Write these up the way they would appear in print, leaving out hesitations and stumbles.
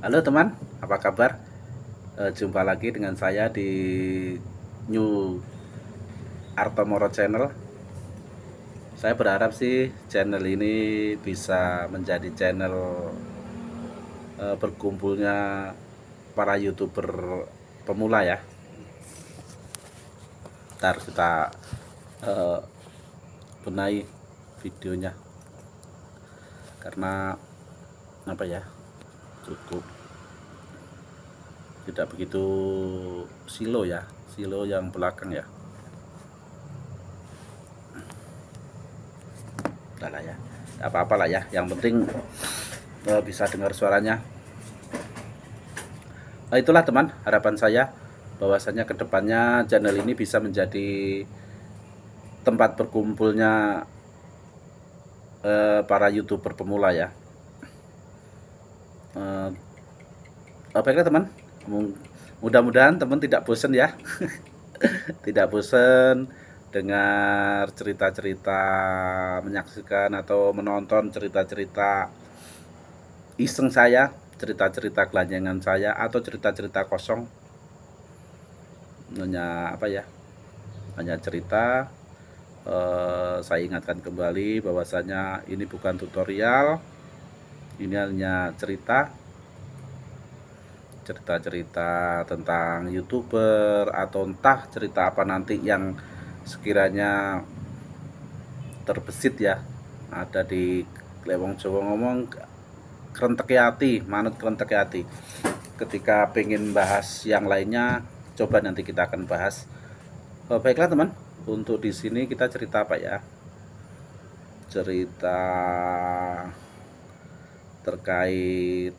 Halo teman, apa kabar? Jumpa lagi dengan saya di New Artomoro Channel. Saya berharap sih channel ini bisa menjadi channel berkumpulnya para YouTuber pemula ya. Ntar kita eh, benahi videonya karena apa ya, cukup tidak begitu silo ya, silo yang belakang ya. Udah lah ya, apa-apa lah ya, yang penting bisa dengar suaranya. Itulah teman, harapan saya bahwasanya kedepannya channel ini bisa menjadi tempat berkumpulnya para YouTuber pemula ya. Baiklah teman, mudah-mudahan teman tidak bosan ya. Tidak bosan dengar cerita-cerita, menyaksikan atau menonton cerita-cerita iseng saya, cerita-cerita kelanjangan saya, atau cerita-cerita kosong. Hanya apa ya, hanya cerita. Saya ingatkan kembali bahwasanya ini bukan tutorial, ini hanya cerita-cerita tentang YouTuber atau entah cerita apa nanti yang sekiranya terbesit ya, ada di Lewong Jawa ngomong kerentek hati, manut kerentek hati. Ketika pengen bahas yang lainnya, coba nanti kita akan bahas. Baiklah teman, untuk di sini kita cerita apa ya? Cerita terkait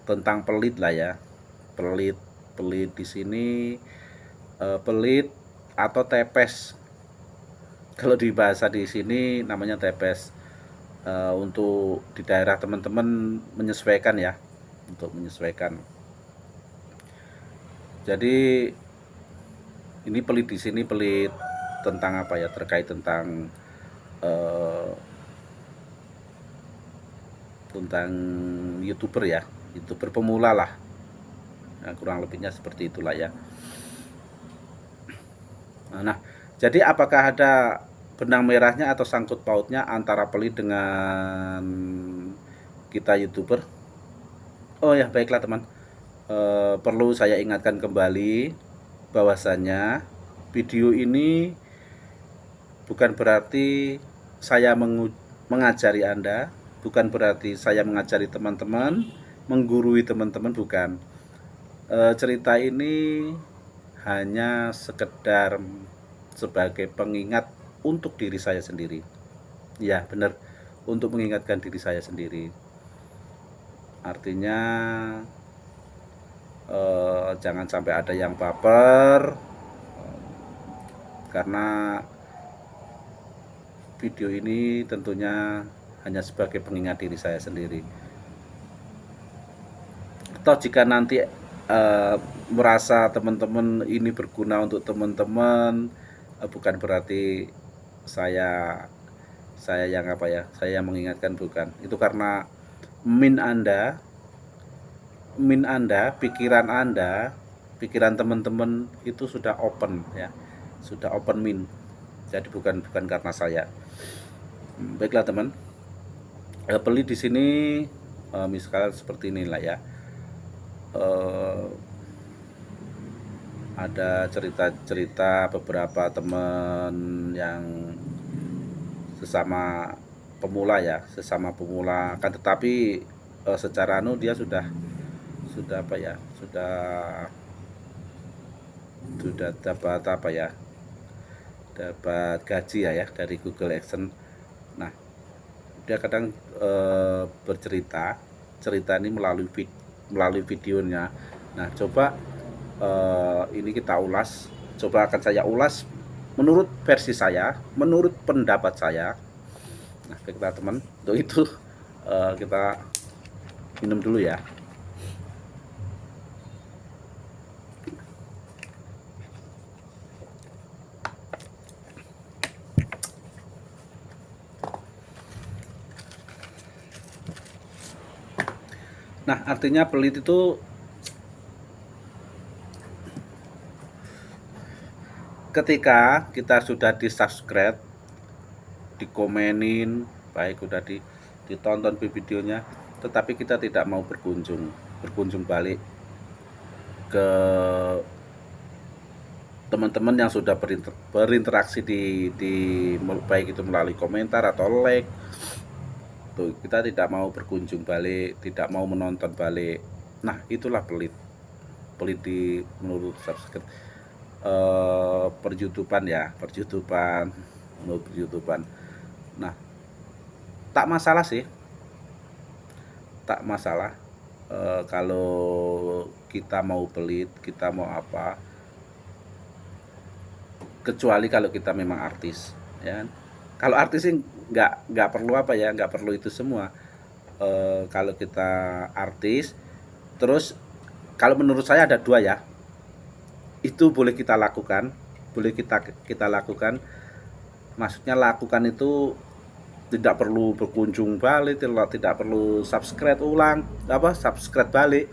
tentang pelit lah ya. Pelit, pelit di sini pelit atau tepes. Kalau di bahasa di sini namanya tepes. Untuk di daerah teman-teman menyesuaikan ya, untuk menyesuaikan. Jadi ini pelit di sini pelit tentang apa ya? Terkait tentang eh, tentang YouTuber ya, YouTuber pemula lah. Nah, kurang lebihnya seperti itulah ya. Nah, jadi apakah ada benang merahnya atau sangkut pautnya antara pelit dengan kita YouTuber? Oh ya, baiklah teman. Perlu saya ingatkan kembali bahwasanya video ini bukan berarti saya mengajari Anda, bukan berarti saya mengajari teman-teman, menggurui teman-teman, bukan. Cerita ini hanya sekedar sebagai pengingat untuk diri saya sendiri. Ya, benar, untuk mengingatkan diri saya sendiri. Artinya jangan sampai ada yang baper karena video ini tentunya hanya sebagai pengingat diri saya sendiri. Atau jika nanti merasa teman-teman ini berguna untuk teman-teman, bukan berarti saya saya yang apa ya, saya yang mengingatkan, bukan. Itu karena min Anda, pikiran teman-teman itu sudah open ya, sudah open min. Jadi bukan karena saya. Baiklah teman, beli di sini misalkan seperti inilah ya. Ada cerita-cerita beberapa teman yang sesama pemula ya, sesama pemula kan, tetapi secara dia sudah apa ya, sudah dapat apa ya, dapat gaji ya dari Google AdSense. Nah, dia kadang bercerita cerita ini melalui videonya. Nah, coba ini kita ulas, coba akan saya ulas menurut versi saya, menurut pendapat saya. Nah, kita teman, untuk itu kita minum dulu ya. Nah, artinya pelit itu ketika kita sudah di-subscribe, dikomenin, baik udah ditonton videonya, tetapi kita tidak mau berkunjung balik ke teman-teman yang sudah berinteraksi di baik itu melalui komentar atau like. Tuh, kita tidak mau berkunjung balik, tidak mau menonton balik. Nah, itulah pelit di menurut subscribe perjutupan ya, menurut perjutupan. Nah, tak masalah sih, tak masalah kalau kita mau pelit, kita mau apa, kecuali kalau kita memang artis, ya. Kalau artis sih nggak perlu apa ya, nggak perlu itu semua. Kalau kita artis, terus kalau menurut saya ada dua ya, itu boleh kita lakukan, kita lakukan. Maksudnya lakukan itu tidak perlu berkunjung balik, tidak perlu subscribe balik.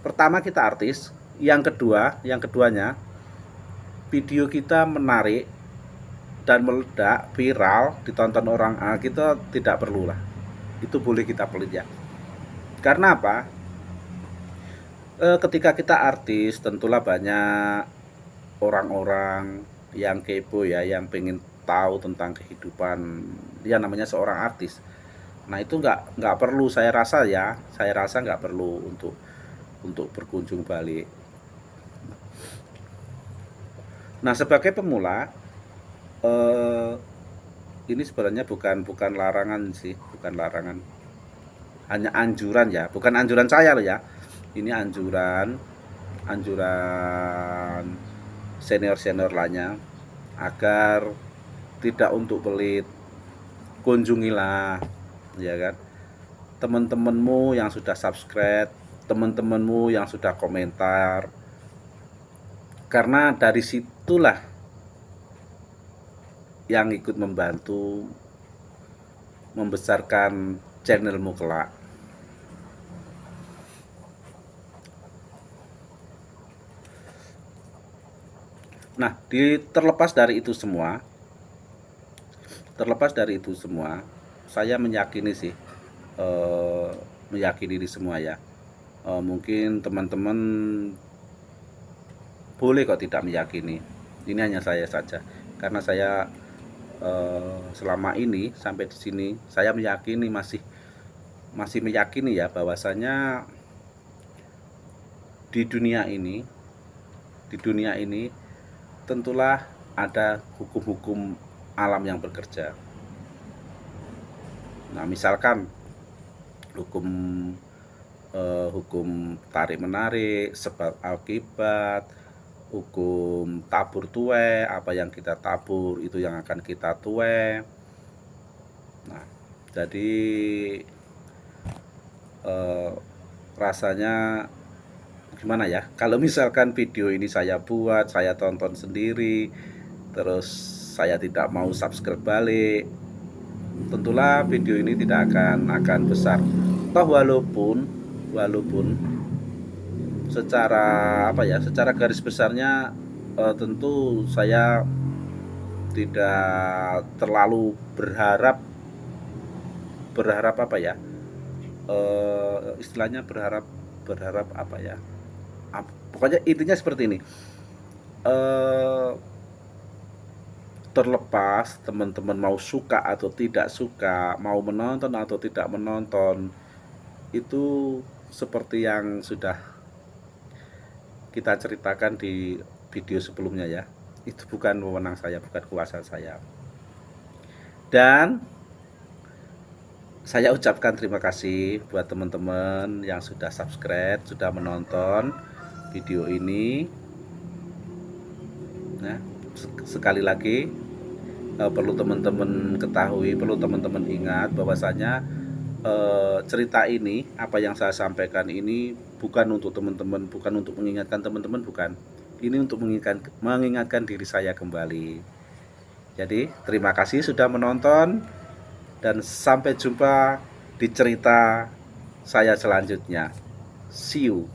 Pertama kita artis, yang keduanya video kita menarik dan meledak, viral, ditonton orang, kita tidak perlulah. Itu boleh kita pelit ya. Karena apa? Ketika kita artis, tentulah banyak orang-orang yang kepo ya, yang pengen tahu tentang kehidupan dia, namanya seorang artis. Nah, itu nggak perlu, saya rasa nggak perlu untuk berkunjung balik. Nah, sebagai pemula, ini sebenarnya bukan larangan sih, bukan larangan, hanya anjuran ya, bukan anjuran saya loh ya. Ini anjuran senior lainnya, agar tidak untuk pelit, kunjungilah, ya kan, teman-temanmu yang sudah subscribe, teman-temanmu yang sudah komentar, karena dari situlah yang ikut membantu membesarkan channelmu kelak. Nah, terlepas dari itu semua, saya meyakini sih, meyakini ini semua ya. Mungkin teman-teman boleh kok tidak meyakini. Ini hanya saya saja, karena saya selama ini sampai di sini saya meyakini, masih meyakini ya, bahwasanya di dunia ini tentulah ada hukum-hukum alam yang bekerja. Nah, misalkan hukum tarik menarik, sebab akibat, hukum tabur tuai, apa yang kita tabur itu yang akan kita tuai. Nah, jadi rasanya gimana ya, kalau misalkan video ini saya buat, saya tonton sendiri, terus saya tidak mau subscribe balik, tentulah video ini tidak akan besar. Toh walaupun secara garis besarnya, tentu saya tidak terlalu berharap apa ya, istilahnya berharap apa ya, pokoknya intinya seperti ini. Terlepas teman-teman mau suka atau tidak suka, mau menonton atau tidak menonton, itu seperti yang sudah kita ceritakan di video sebelumnya ya, itu bukan wewenang saya, bukan kuasa saya. Dan saya ucapkan terima kasih buat teman-teman yang sudah subscribe, sudah menonton video ini. Nah, sekali lagi, perlu teman-teman ketahui, perlu teman-teman ingat bahwasanya cerita ini, apa yang saya sampaikan ini bukan untuk teman-teman, bukan untuk mengingatkan teman-teman, bukan. Ini untuk mengingatkan diri saya kembali. Jadi, terima kasih sudah menonton, dan sampai jumpa di cerita saya selanjutnya. See you.